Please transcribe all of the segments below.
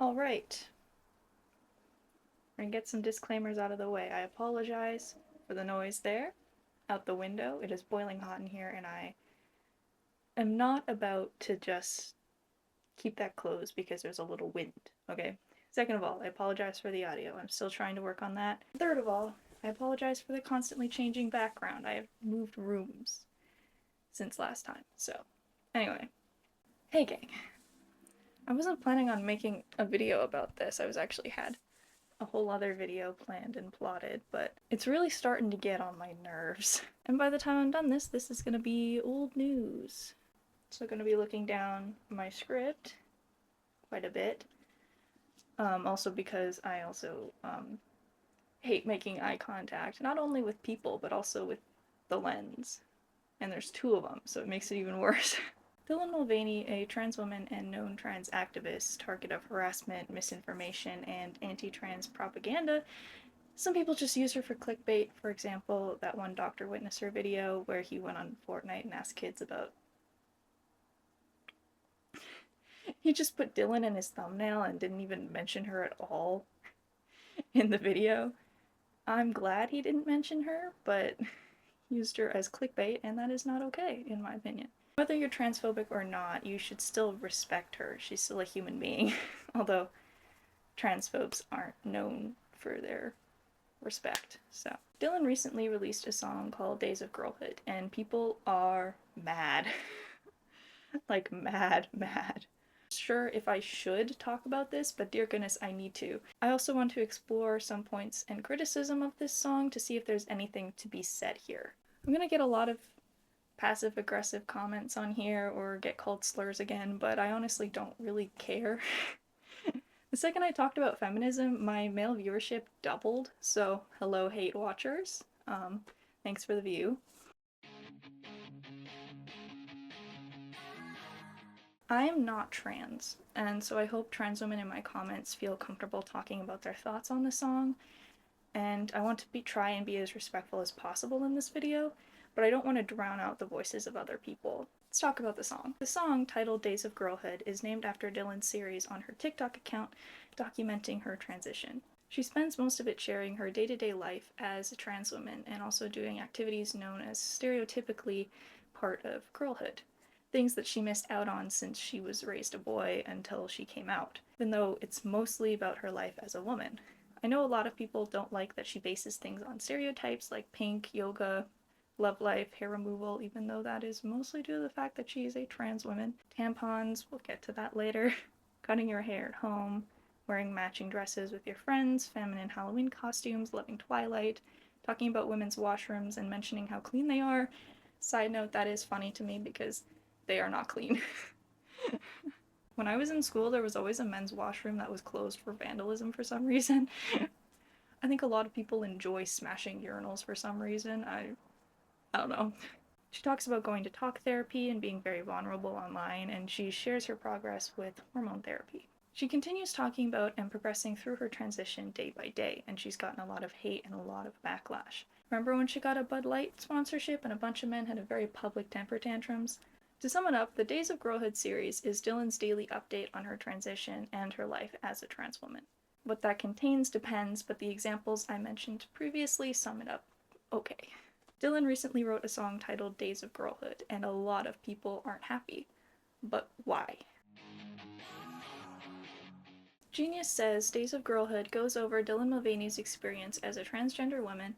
Alright, we're gonna get some disclaimers out of the way. I apologize for the noise there, out the window. It is boiling hot in here, and I am not about to just keep that closed because there's a little wind, okay? Second of all, I apologize for the audio. I'm still trying to work on that. Third of all, I apologize for the constantly changing background. I have moved rooms since last time, so anyway. Hey gang. I wasn't planning on making a video about this. I was actually had a whole other video planned and plotted, but it's really starting to get on my nerves. And by the time I'm done this is gonna be old news. So I'm gonna be looking down my script quite a bit. Also because I also hate making eye contact, not only with people, but also with the lens. And there's two of them, so it makes it even worse. Dylan Mulvaney, a trans woman and known trans activist, target of harassment, misinformation, and anti-trans propaganda. Some people just use her for clickbait. For example, that one Dr. Witnesser video where he went on Fortnite and asked kids about... He just put Dylan in his thumbnail and didn't even mention her at all in the video. I'm glad he didn't mention her, but used her as clickbait, and that is not okay, in my opinion. Whether you're transphobic or not, you should still respect her. She's still a human being, although transphobes aren't known for their respect. So, Dylan recently released a song called Days of Girlhood, and people are mad. Like, mad. Sure if I should talk about this, but dear goodness, I need to. I also want to explore some points and criticism of this song to see if there's anything to be said here. I'm gonna get a lot of passive-aggressive comments on here or get called slurs again, but I honestly don't really care. The second I talked about feminism, my male viewership doubled, so hello hate watchers. Thanks for the view. I am not trans, and so I hope trans women in my comments feel comfortable talking about their thoughts on the song, and I want to try and be as respectful as possible in this video, but I don't want to drown out the voices of other people. Let's talk about the song. The song, titled Days of Girlhood, is named after Dylan's series on her TikTok account documenting her transition. She spends most of it sharing her day-to-day life as a trans woman and also doing activities known as stereotypically part of girlhood. Things that she missed out on since she was raised a boy until she came out, even though it's mostly about her life as a woman. I know a lot of people don't like that she bases things on stereotypes like pink, yoga, love life, hair removal, even though that is mostly due to the fact that she is a trans woman. Tampons, we'll get to that later. Cutting your hair at home, wearing matching dresses with your friends, feminine Halloween costumes, loving Twilight, talking about women's washrooms and mentioning how clean they are. Side note, that is funny to me because they are not clean. When I was in school, there was always a men's washroom that was closed for vandalism for some reason. I think a lot of people enjoy smashing urinals for some reason. I don't know. She talks about going to talk therapy and being very vulnerable online, and she shares her progress with hormone therapy. She continues talking about and progressing through her transition day by day, and she's gotten a lot of hate and a lot of backlash. Remember when she got a Bud Light sponsorship and a bunch of men had a very public temper tantrums? To sum it up, the Days of Girlhood series is Dylan's daily update on her transition and her life as a trans woman. What that contains depends, but the examples I mentioned previously sum it up okay. Dylan recently wrote a song titled Days of Girlhood, and a lot of people aren't happy. But why? Genius says Days of Girlhood goes over Dylan Mulvaney's experience as a transgender woman,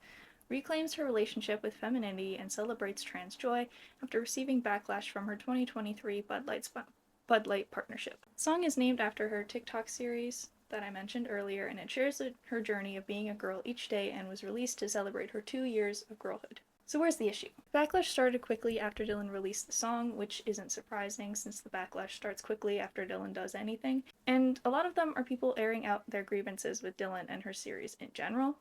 reclaims her relationship with femininity, and celebrates trans joy after receiving backlash from her 2023 Bud Light partnership. The song is named after her TikTok series that I mentioned earlier, and it shares her journey of being a girl each day and was released to celebrate her 2 years of girlhood. So where's the issue? Backlash started quickly after Dylan released the song, which isn't surprising since the backlash starts quickly after Dylan does anything, and a lot of them are people airing out their grievances with Dylan and her series in general,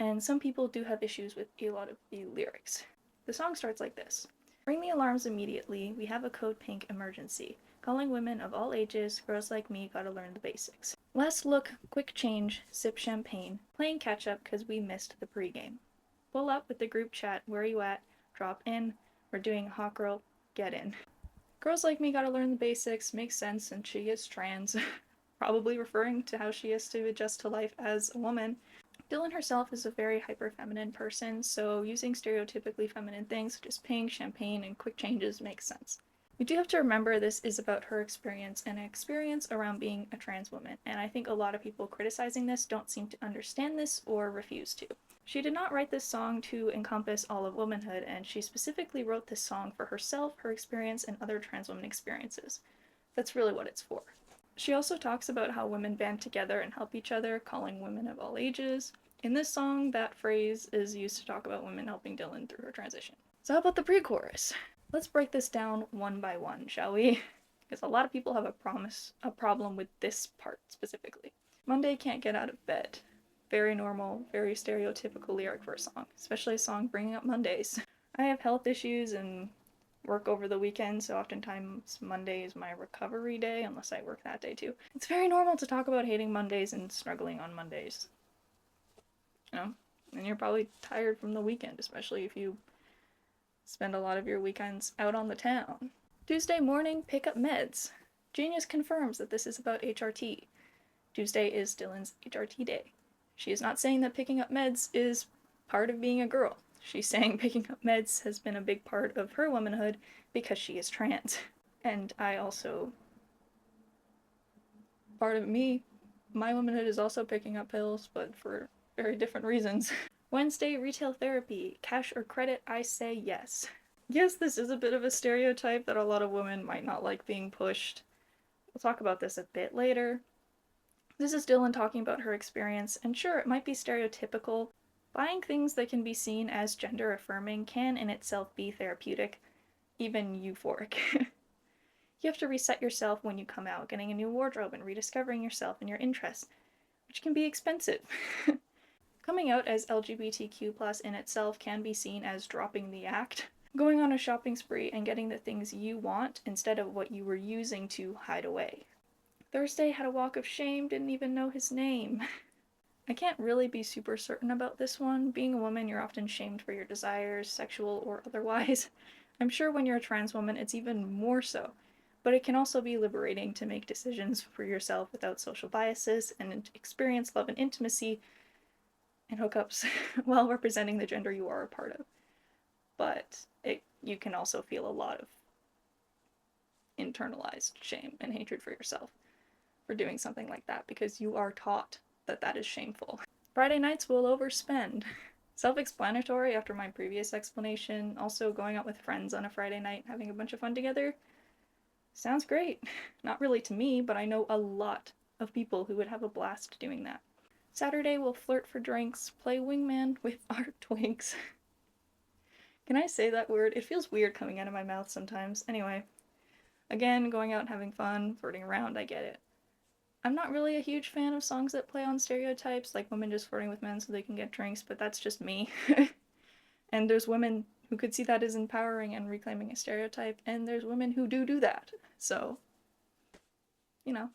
and some people do have issues with a lot of the lyrics. The song starts like this. Ring the alarms immediately, we have a code pink emergency. Calling women of all ages, girls like me gotta learn the basics. Last look, quick change, sip champagne, playing catch up cause we missed the pregame. Pull up with the group chat, where you at, drop in, we're doing hot girl, get in. Girls like me gotta learn the basics, makes sense since she is trans. probably referring to how she has to adjust to life as a woman. Dylan herself is a very hyper-feminine person, so using stereotypically feminine things such as pink, champagne, and quick changes makes sense. We do have to remember this is about her experience and an experience around being a trans woman, and I think a lot of people criticizing this don't seem to understand this or refuse to. She did not write this song to encompass all of womanhood, and she specifically wrote this song for herself, her experience, and other trans women experiences. That's really what it's for. She also talks about how women band together and help each other, calling women of all ages. In this song, that phrase is used to talk about women helping Dylan through her transition. So how about the pre-chorus? Let's break this down one by one, shall we? Because a lot of people have a problem with this part specifically. Monday can't get out of bed. Very normal, very stereotypical lyric for a song, especially a song bringing up Mondays. I have health issues and work over the weekend, so oftentimes Monday is my recovery day, unless I work that day too. It's very normal to talk about hating Mondays and struggling on Mondays. You know? And you're probably tired from the weekend, especially if you spend a lot of your weekends out on the town. Tuesday morning, pick up meds. Genius confirms that this is about HRT. Tuesday is Dylan's HRT day. She is not saying that picking up meds is part of being a girl. She's saying picking up meds has been a big part of her womanhood because she is trans. And I also... part of me, my womanhood is also picking up pills, but for very different reasons. Wednesday, retail therapy. Cash or credit, I say yes. Yes, this is a bit of a stereotype that a lot of women might not like being pushed. We'll talk about this a bit later. This is Dylan talking about her experience, and sure, it might be stereotypical. Buying things that can be seen as gender affirming can in itself be therapeutic, even euphoric. You have to reset yourself when you come out, getting a new wardrobe and rediscovering yourself and your interests, which can be expensive. Coming out as LGBTQ+ in itself can be seen as dropping the act. Going on a shopping spree and getting the things you want instead of what you were using to hide away. Thursday had a walk of shame, didn't even know his name. I can't really be super certain about this one. Being a woman, you're often shamed for your desires, sexual or otherwise. I'm sure when you're a trans woman, it's even more so. But it can also be liberating to make decisions for yourself without social biases and experience love and intimacy and hookups while representing the gender you are a part of. But you can also feel a lot of internalized shame and hatred for yourself for doing something like that because you are taught that that is shameful. Friday nights will overspend. Self-explanatory after my previous explanation. Also, going out with friends on a Friday night, having a bunch of fun together. Sounds great. Not really to me, but I know a lot of people who would have a blast doing that. Saturday, we'll flirt for drinks, play wingman with our twinks. Can I say that word? It feels weird coming out of my mouth sometimes. Anyway, again, going out and having fun, flirting around, I get it. I'm not really a huge fan of songs that play on stereotypes, like women just flirting with men so they can get drinks, but that's just me. And there's women who could see that as empowering and reclaiming a stereotype, and there's women who do that. So, you know.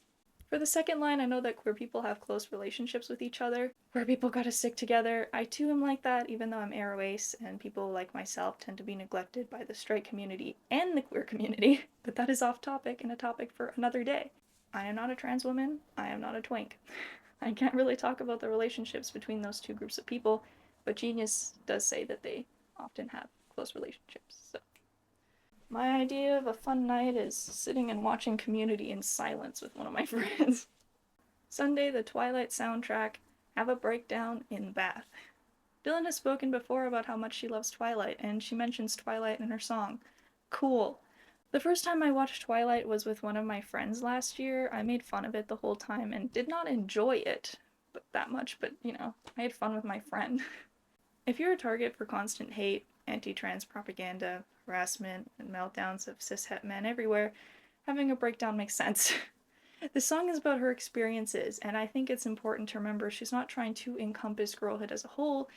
For the second line, I know that queer people have close relationships with each other, where people gotta stick together. I too am like that, even though I'm aro-ace, and people like myself tend to be neglected by the straight community and the queer community, but that is off topic and a topic for another day. I am not a trans woman, I am not a twink. I can't really talk about the relationships between those two groups of people, but Genius does say that they often have close relationships, so. My idea of a fun night is sitting and watching Community in silence with one of my friends. Sunday, the Twilight soundtrack, have a breakdown in the bath. Dylan has spoken before about how much she loves Twilight, and she mentions Twilight in her song. Cool. The first time I watched Twilight was with one of my friends last year. I made fun of it the whole time and did not enjoy it that much, but you know, I had fun with my friend. If you're a target for constant hate, anti-trans propaganda, harassment, and meltdowns of cishet men everywhere, having a breakdown makes sense. The song is about her experiences, and I think it's important to remember she's not trying to encompass girlhood as a whole.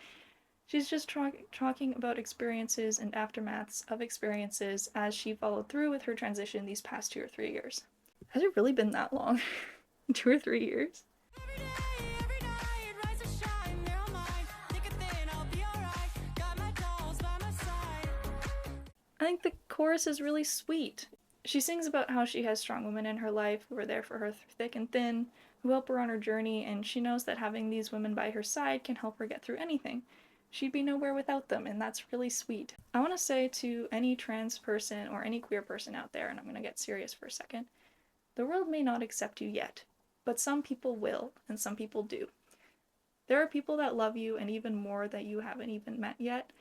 She's just talking about experiences and aftermaths of experiences as she followed through with her transition these past 2 or 3 years. Has it really been that long? 2 or 3 years? I think the chorus is really sweet. She sings about how she has strong women in her life who are there for her through thick and thin, who help her on her journey, and she knows that having these women by her side can help her get through anything. She'd be nowhere without them, and that's really sweet. I want to say to any trans person or any queer person out there, and I'm going to get serious for a second, the world may not accept you yet, but some people will, and some people do. There are people that love you, and even more that you haven't even met yet,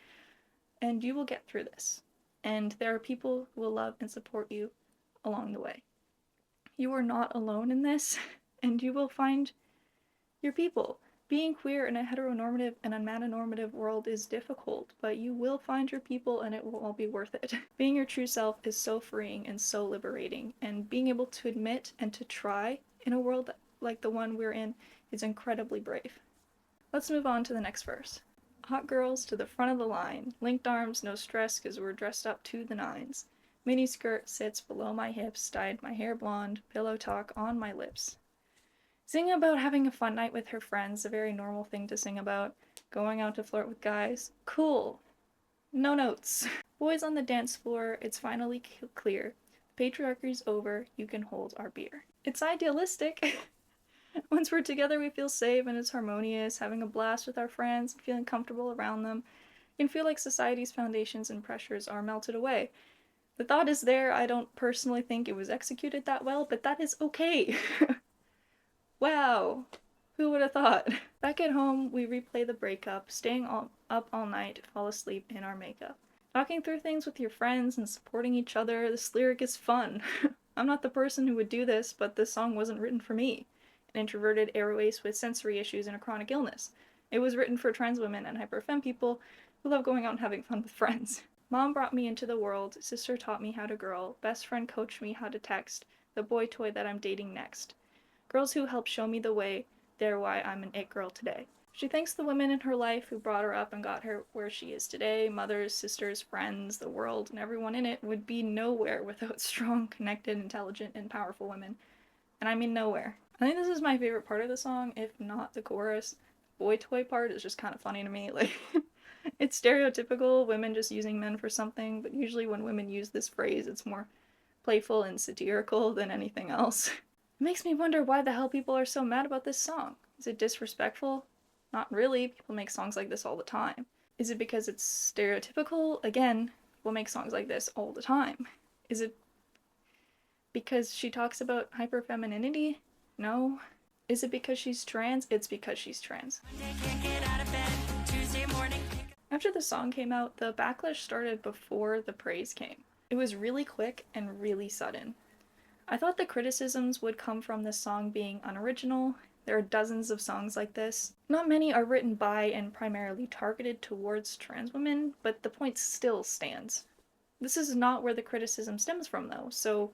and you will get through this. And there are people who will love and support you along the way. You are not alone in this, and you will find your people. Being queer in a heteronormative and unmanonormative world is difficult, but you will find your people and it will all be worth it. Being your true self is so freeing and so liberating, and being able to admit and to try in a world like the one we're in is incredibly brave. Let's move on to the next verse. Hot girls to the front of the line, linked arms, no stress cause we're dressed up to the nines. Mini skirt sits below my hips, dyed my hair blonde, pillow talk on my lips. Singing about having a fun night with her friends, a very normal thing to sing about. Going out to flirt with guys, cool. No notes. Boys on the dance floor, it's finally clear. Patriarchy's over, you can hold our beer. It's idealistic. Once we're together, we feel safe and it's harmonious, having a blast with our friends, feeling comfortable around them. You can feel like society's foundations and pressures are melted away. The thought is there. I don't personally think it was executed that well, but that is okay. Wow, who would have thought? Back at home, we replay the breakup, staying up all night to fall asleep in our makeup. Talking through things with your friends and supporting each other, this lyric is fun. I'm not the person who would do this, but this song wasn't written for me, an introverted airways with sensory issues and a chronic illness. It was written for trans women and hyper-femme people who love going out and having fun with friends. Mom brought me into the world, sister taught me how to girl, best friend coached me how to text, the boy toy that I'm dating next. Girls who helped show me the way, they're why I'm an it girl today. She thanks the women in her life who brought her up and got her where she is today. Mothers, sisters, friends, the world, and everyone in it would be nowhere without strong, connected, intelligent, and powerful women. And I mean nowhere. I think this is my favorite part of the song, if not the chorus. The boy toy part is just kind of funny to me. Like, it's stereotypical, women just using men for something, but usually when women use this phrase, it's more playful and satirical than anything else. It makes me wonder why the hell people are so mad about this song. Is it disrespectful? Not really. People make songs like this all the time. Is it because it's stereotypical? Again, people make songs like this all the time. Is it because she talks about hyperfemininity? No. Is it because she's trans? It's because she's trans. After the song came out, the backlash started before the praise came. It was really quick and really sudden. I thought the criticisms would come from this song being unoriginal. There are dozens of songs like this. Not many are written by and primarily targeted towards trans women, but the point still stands. This is not where the criticism stems from, though, so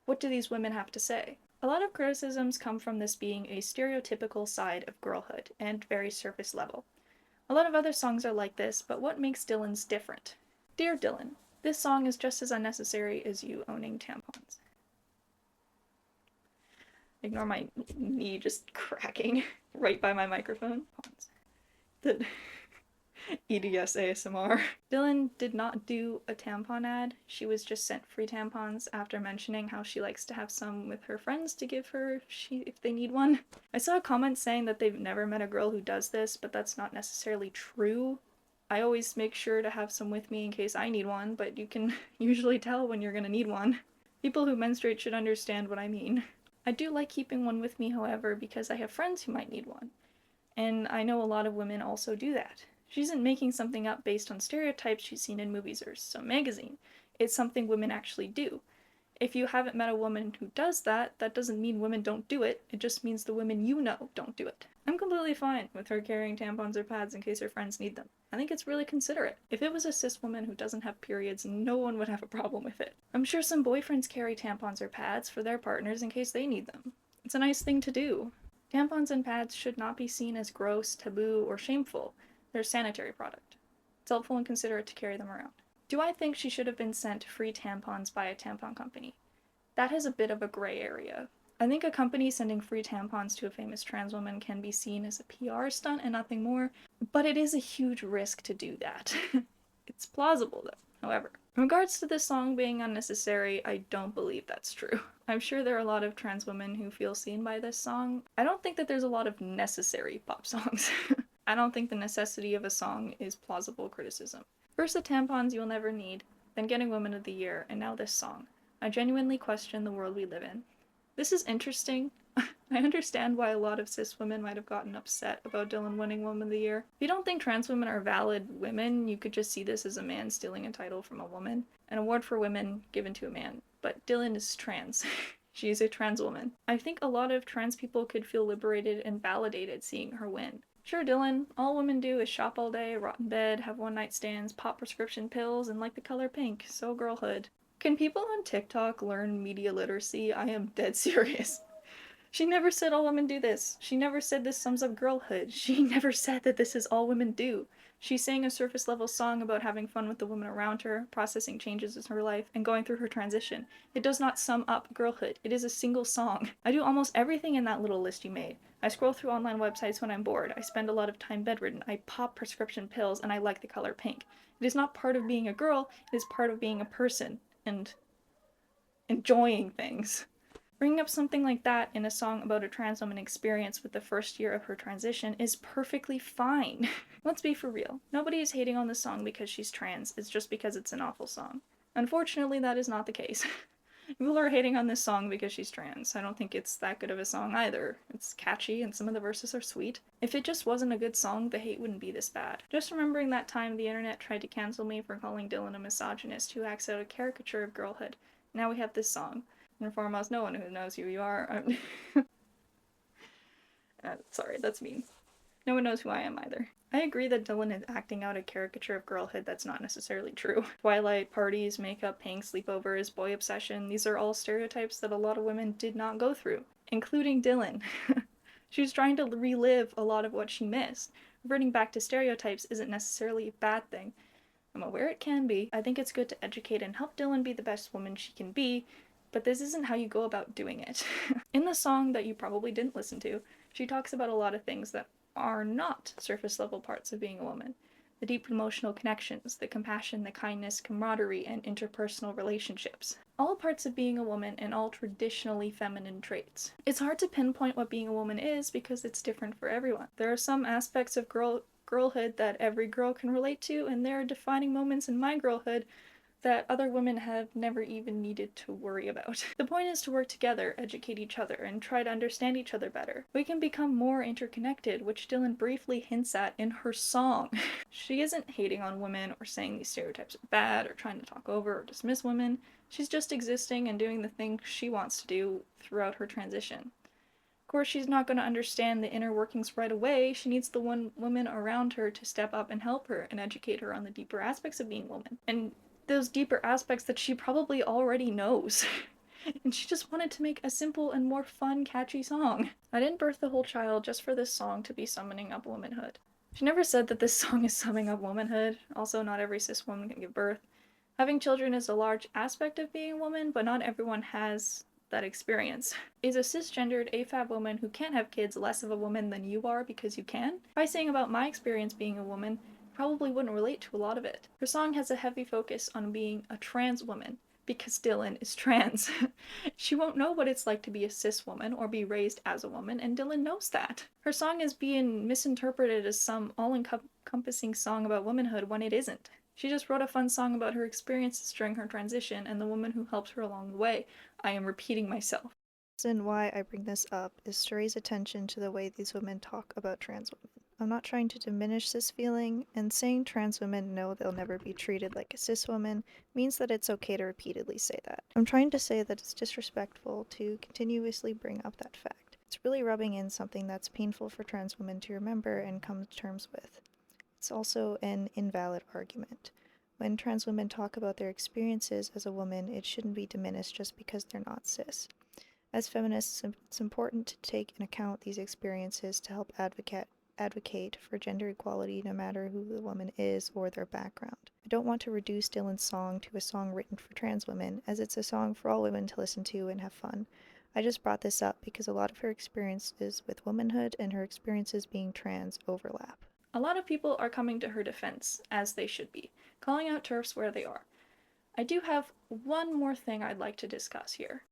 what do these women have to say? A lot of criticisms come from this being a stereotypical side of girlhood, and very surface level. A lot of other songs are like this, but what makes Dylan's different? Dear Dylan, this song is just as unnecessary as you owning tampons. Ignore my knee just cracking right by my microphone. The EDS ASMR. Dylan did not do a tampon ad. She was just sent free tampons after mentioning how she likes to have some with her friends to give her if they need one. I saw a comment saying that they've never met a girl who does this, but that's not necessarily true. I always make sure to have some with me in case I need one, but you can usually tell when you're gonna need one. People who menstruate should understand what I mean. I do like keeping one with me, however, because I have friends who might need one. And I know a lot of women also do that. She isn't making something up based on stereotypes she's seen in movies or some magazine. It's something women actually do. If you haven't met a woman who does that, that doesn't mean women don't do it. It just means the women you know don't do it. I'm completely fine with her carrying tampons or pads in case her friends need them. I think it's really considerate. If it was a cis woman who doesn't have periods, no one would have a problem with it. I'm sure some boyfriends carry tampons or pads for their partners in case they need them. It's a nice thing to do. Tampons and pads should not be seen as gross, taboo, or shameful. They're a sanitary product. It's helpful and considerate to carry them around. Do I think she should have been sent free tampons by a tampon company? That has a bit of a gray area. I think a company sending free tampons to a famous trans woman can be seen as a PR stunt and nothing more, but it is a huge risk to do that. It's plausible, though. However, In regards to this song being unnecessary, I don't believe that's true. I'm sure there are a lot of trans women who feel seen by this song. I don't think that there's a lot of necessary pop songs. I don't think the necessity of a song is plausible criticism. First the tampons you'll never need, then getting Woman of the Year, and now this song. I genuinely question the world we live in. This is interesting. I understand why a lot of cis women might have gotten upset about Dylan winning Woman of the Year. If you don't think trans women are valid women, you could just see this as a man stealing a title from a woman. An award for women given to a man. But Dylan is trans. She is a trans woman. I think a lot of trans people could feel liberated and validated seeing her win. Sure, Dylan, all women do is shop all day, rot in bed, have one-night stands, pop prescription pills, and like the color pink. So girlhood. Can people on TikTok learn media literacy? I am dead serious. She never said all women do this. She never said this sums up girlhood. She never said that this is all women do. She sang a surface level song about having fun with the women around her, processing changes in her life, and going through her transition. It does not sum up girlhood. It is a single song. I do almost everything in that little list you made. I scroll through online websites when I'm bored. I spend a lot of time bedridden. I pop prescription pills, and I like the color pink. It is not part of being a girl. It is part of being a person and enjoying things. Bringing up something like that in a song about a trans woman experience with the first year of her transition is perfectly fine. Let's be for real. Nobody is hating on this song because she's trans, it's just because it's an awful song. Unfortunately, that is not the case. People are hating on this song because she's trans. I don't think it's that good of a song either. It's catchy and some of the verses are sweet. If it just wasn't a good song, the hate wouldn't be this bad. Just remembering that time the internet tried to cancel me for calling Dylan a misogynist who acts out a caricature of girlhood. Now we have this song. And foremost, no one who knows who you are. Sorry, that's mean. No one knows who I am either. I agree that Dylan is acting out a caricature of girlhood that's not necessarily true. Twilight, parties, makeup, paying sleepovers, boy obsession, these are all stereotypes that a lot of women did not go through, including Dylan. She was trying to relive a lot of what she missed. Reverting back to stereotypes isn't necessarily a bad thing. I'm aware it can be. I think it's good to educate and help Dylan be the best woman she can be, but this isn't how you go about doing it. In the song that you probably didn't listen to, she talks about a lot of things that are not surface level parts of being a woman. The deep emotional connections, the compassion, the kindness, camaraderie, and interpersonal relationships. All parts of being a woman and all traditionally feminine traits. It's hard to pinpoint what being a woman is because it's different for everyone. There are some aspects of girlhood that every girl can relate to, and there are defining moments in my girlhood that other women have never even needed to worry about. The point is to work together, educate each other, and try to understand each other better. We can become more interconnected, which Dylan briefly hints at in her song. She isn't hating on women or saying these stereotypes are bad or trying to talk over or dismiss women. She's just existing and doing the things she wants to do throughout her transition. Of course, she's not going to understand the inner workings right away. She needs the one woman around her to step up and help her and educate her on the deeper aspects of being a woman. And those deeper aspects that she probably already knows. And she just wanted to make a simple and more fun, catchy song. I didn't birth the whole child just for this song to be summoning up womanhood. She never said that this song is summing up womanhood. Also, not every cis woman can give birth. Having children is a large aspect of being a woman, but not everyone has that experience. Is a cisgendered AFAB woman who can't have kids less of a woman than you are because you can? By saying about my experience being a woman, probably wouldn't relate to a lot of it. Her song has a heavy focus on being a trans woman, because Dylan is trans. She won't know what it's like to be a cis woman or be raised as a woman, and Dylan knows that. Her song is being misinterpreted as some all-encompassing song about womanhood when it isn't. She just wrote a fun song about her experiences during her transition and the woman who helped her along the way. I am repeating myself. The reason why I bring this up is to raise attention to the way these women talk about trans women. I'm not trying to diminish this feeling, and saying trans women know they'll never be treated like a cis woman means that it's okay to repeatedly say that. I'm trying to say that it's disrespectful to continuously bring up that fact. It's really rubbing in something that's painful for trans women to remember and come to terms with. It's also an invalid argument. When trans women talk about their experiences as a woman, it shouldn't be diminished just because they're not cis. As feminists, it's important to take into account these experiences to help advocate for gender equality no matter who the woman is or their background. I don't want to reduce Dylan's song to a song written for trans women, as it's a song for all women to listen to and have fun. I just brought this up because a lot of her experiences with womanhood and her experiences being trans overlap. A lot of people are coming to her defense, as they should be, calling out TERFs where they are. I do have one more thing I'd like to discuss here.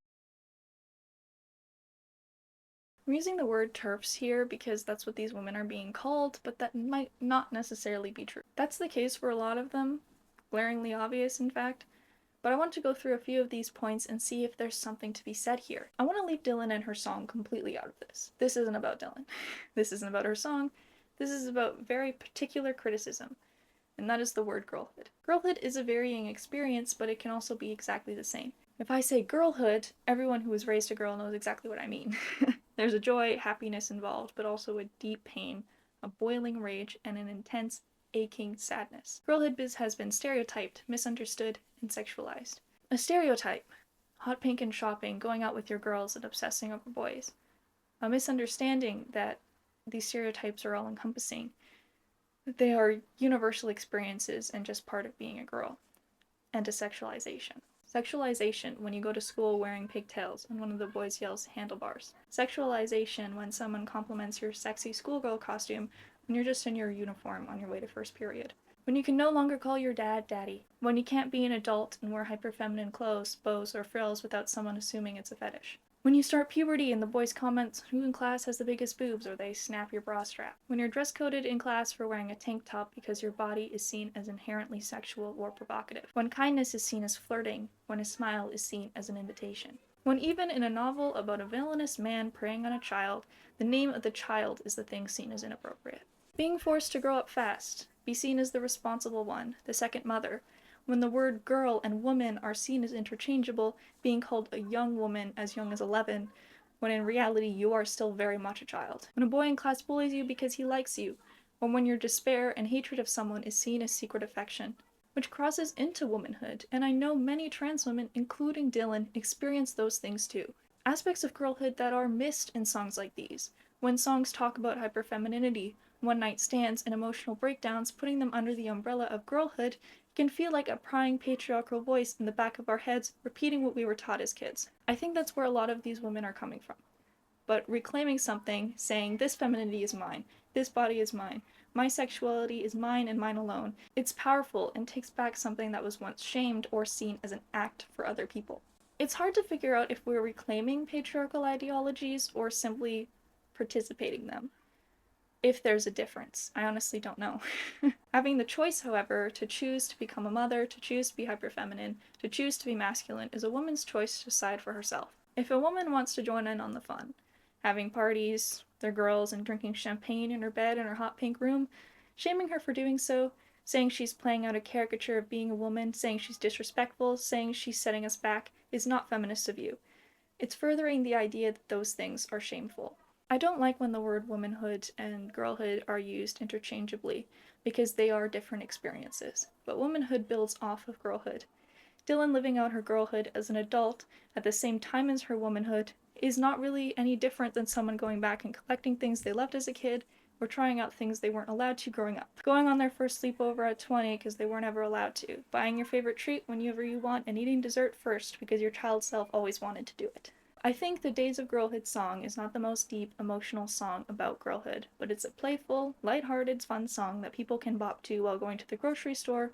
I'm using the word TERFs here because that's what these women are being called, but that might not necessarily be true. That's the case for a lot of them, glaringly obvious in fact, but I want to go through a few of these points and see if there's something to be said here. I want to leave Dylan and her song completely out of this. This isn't about Dylan. This isn't about her song. This is about very particular criticism, and that is the word girlhood. Girlhood is a varying experience, but it can also be exactly the same. If I say girlhood, everyone who was raised a girl knows exactly what I mean. There's a joy, happiness involved, but also a deep pain, a boiling rage, and an intense, aching sadness. Girlhood has been stereotyped, misunderstood, and sexualized. A stereotype: hot pink and shopping, going out with your girls, and obsessing over boys. A misunderstanding that these stereotypes are all encompassing. They are universal experiences and just part of being a girl. And a sexualization. Sexualization when you go to school wearing pigtails and one of the boys yells handlebars. Sexualization when someone compliments your sexy schoolgirl costume when you're just in your uniform on your way to first period. When you can no longer call your dad daddy. When you can't be an adult and wear hyper-feminine clothes, bows, or frills without someone assuming it's a fetish. When you start puberty and the boys comment who in class has the biggest boobs or they snap your bra strap. When you're dress coded in class for wearing a tank top because your body is seen as inherently sexual or provocative. When kindness is seen as flirting, when a smile is seen as an invitation. When even in a novel about a villainous man preying on a child, the name of the child is the thing seen as inappropriate. Being forced to grow up fast, be seen as the responsible one, the second mother, when the word girl and woman are seen as interchangeable, being called a young woman as young as 11, when in reality you are still very much a child. When a boy in class bullies you because he likes you, or when your despair and hatred of someone is seen as secret affection, which crosses into womanhood, and I know many trans women, including Dylan, experience those things too. Aspects of girlhood that are missed in songs like these, when songs talk about hyperfemininity, one-night stands, and emotional breakdowns, putting them under the umbrella of girlhood, can feel like a prying patriarchal voice in the back of our heads repeating what we were taught as kids. I think that's where a lot of these women are coming from. But reclaiming something, saying this femininity is mine, this body is mine, my sexuality is mine and mine alone, it's powerful and takes back something that was once shamed or seen as an act for other people. It's hard to figure out if we're reclaiming patriarchal ideologies or simply participating them. If there's a difference. I honestly don't know. Having the choice, however, to choose to become a mother, to choose to be hyperfeminine, to choose to be masculine, is a woman's choice to decide for herself. If a woman wants to join in on the fun, having parties, their girls, and drinking champagne in her bed in her hot pink room, shaming her for doing so, saying she's playing out a caricature of being a woman, saying she's disrespectful, saying she's setting us back, is not feminist of you. It's furthering the idea that those things are shameful. I don't like when the word womanhood and girlhood are used interchangeably, because they are different experiences, but womanhood builds off of girlhood. Dylan living out her girlhood as an adult at the same time as her womanhood is not really any different than someone going back and collecting things they loved as a kid or trying out things they weren't allowed to growing up. Going on their first sleepover at 20 because they weren't ever allowed to. Buying your favorite treat whenever you want and eating dessert first because your child self always wanted to do it. I think the Days of Girlhood song is not the most deep, emotional song about girlhood, but it's a playful, lighthearted, fun song that people can bop to while going to the grocery store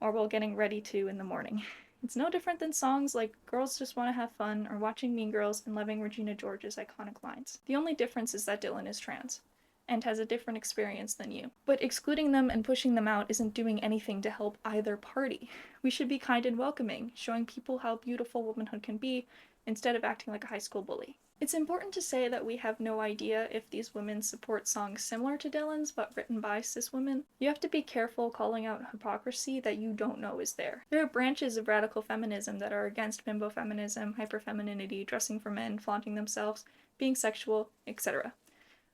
or while getting ready to in the morning. It's no different than songs like Girls Just Want to Have Fun or Watching Mean Girls and loving Regina George's iconic lines. The only difference is that Dylan is trans and has a different experience than you. But excluding them and pushing them out isn't doing anything to help either party. We should be kind and welcoming, showing people how beautiful womanhood can be instead of acting like a high school bully. It's important to say that we have no idea if these women support songs similar to Dylan's but written by cis women. You have to be careful calling out hypocrisy that you don't know is there. There are branches of radical feminism that are against bimbo feminism, hyperfemininity, dressing for men, flaunting themselves, being sexual, etc.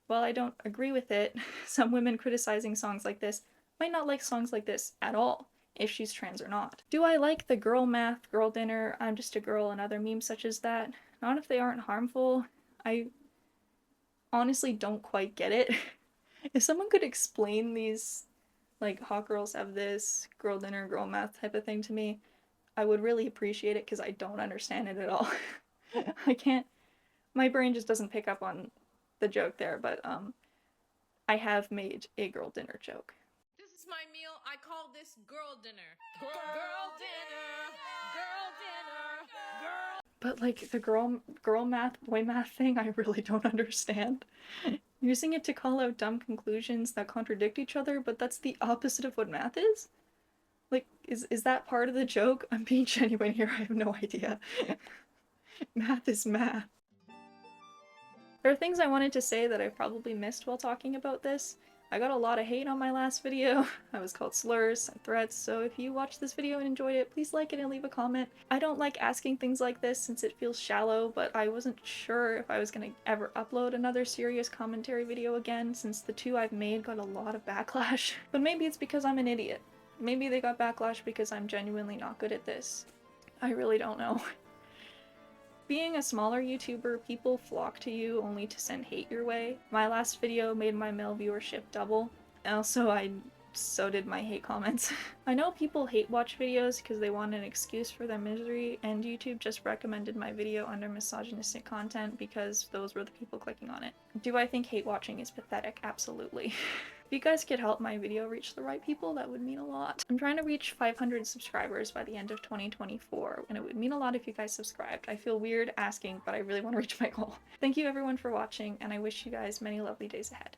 While I don't agree with it, some women criticizing songs like this might not like songs like this at all, if she's trans or not. Do I like the girl math, girl dinner, I'm just a girl, and other memes such as that? Not if they aren't harmful. I honestly don't quite get it. If someone could explain these, like, hot girls have this, girl dinner, girl math type of thing to me, I would really appreciate it because I don't understand it at all. I can't, my brain just doesn't pick up on the joke there, but I have made a girl dinner joke. my meal. I call this girl dinner. Girl dinner. Girl dinner. Girl. But like the girl math, boy math thing, I really don't understand. Using it to call out dumb conclusions that contradict each other, but that's the opposite of what math is? Like, is that part of the joke? I'm being genuine here, I have no idea. Math is math. There are things I wanted to say that I've probably missed while talking about this. I got a lot of hate on my last video. I was called slurs and threats, so if you watched this video and enjoyed it, please like it and leave a comment. I don't like asking things like this since it feels shallow, but I wasn't sure if I was gonna ever upload another serious commentary video again since the two I've made got a lot of backlash. But maybe it's because I'm an idiot. Maybe they got backlash because I'm genuinely not good at this. I really don't know. Being a smaller YouTuber, people flock to you only to send hate your way. My last video made my male viewership double. So did my hate comments. I know people hate watch videos because they want an excuse for their misery, and YouTube just recommended my video under misogynistic content because those were the people clicking on it. Do I think hate watching is pathetic? Absolutely. If you guys could help my video reach the right people, that would mean a lot. I'm trying to reach 500 subscribers by the end of 2024, and it would mean a lot if you guys subscribed. I feel weird asking, but I really want to reach my goal. Thank you everyone for watching, and I wish you guys many lovely days ahead.